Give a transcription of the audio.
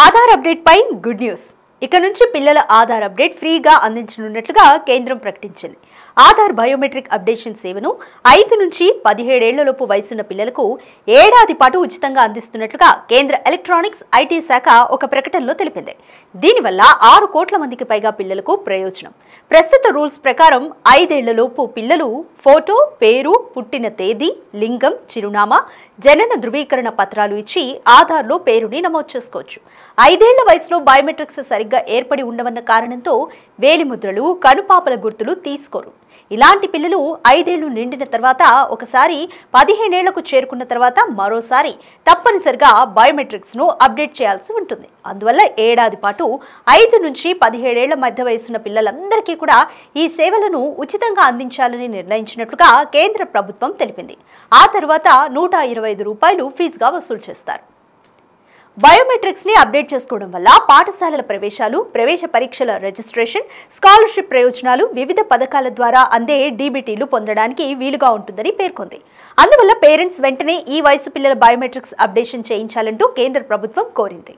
Aadhaar update పై good news. ఇక నుంచి పిల్లల ఆధార్ అప్డేట్ ఫ్రీగా అందించనున్నట్లుగా కేంద్రం ప్రకటించింది. ఆధార్ బయోమెట్రిక్ అప్డేషన్ సేవను 5 నుంచి 17 ఏళ్లలోపు వయసున్న పిల్లలకు ఏడాది పాటు ఉచితంగా అందిస్తున్నట్లుగా కేంద్ర ఎలక్ట్రానిక్స్ ఐటీ శాఖ ఒక ప్రకటనలో తెలిపింది. దీనివల్ల 6 కోట్ల మందికి పైగా పిల్లలకు ప్రయోజనం. ప్రస్తుత రూల్స్ ప్రకారం 5 ఏళ్లలోపు పిల్లలు ఫోటో, పేరు, పుట్టిన తేదీ, లింగం, చిరునామా, జనన ధృవీకరణ పత్రాలు ఇచ్చి ఆధార్లో పేరుని నమోదు చేసుకోవచ్చు. 5 ఏళ్ల వయసులో బయోమెట్రిక్స్ సరిగ్గా ఏర్పడి ఉండవన్న కారణంతో వేలిముద్రలు, కనుపాపల గుర్తులు తీసుకోరు. ఇలాంటి పిల్లలు 5 ఏళ్లు నిండిన తర్వాత ఒకసారి 15 ఏళ్లకు చేరుకున్న తర్వాత మరోసారి తప్పనిసరిగా బయోమెట్రిక్స్ ను అప్డేట్ చేయాల్సి ఉంటుంది. అందువల్ల ఏడాది పాటు 5 నుంచి 17 ఏళ్ల మధ్య వయసున్న పిల్లలందరికీ కూడా ఈ సేవలను ఉచితంగా అందించాలని నిర్ణయించినట్లుగా కేంద్ర ప్రభుత్వం తెలిపింది. ఆ తర్వాత ₹125 ఫీజుగా వసూలు చేస్తారు. బయోమెట్రిక్స్ ని అప్డేట్ చేసుకోవడం వల్ల పాఠశాలల ప్రవేశాలు, ప్రవేశ పరీక్షల రిజిస్ట్రేషన్, స్కాలర్షిప్ ప్రయోజనాలు, వివిధ పథకాల ద్వారా అందే డీబీటీలు పొందడానికి వీలుగా ఉంటుందని పేర్కొంది. అందువల్ల పేరెంట్స్ వెంటనే ఈ వయసు పిల్లల బయోమెట్రిక్స్ అప్డేషన్ చేయించాలంటూ కేంద్ర ప్రభుత్వం కోరింది.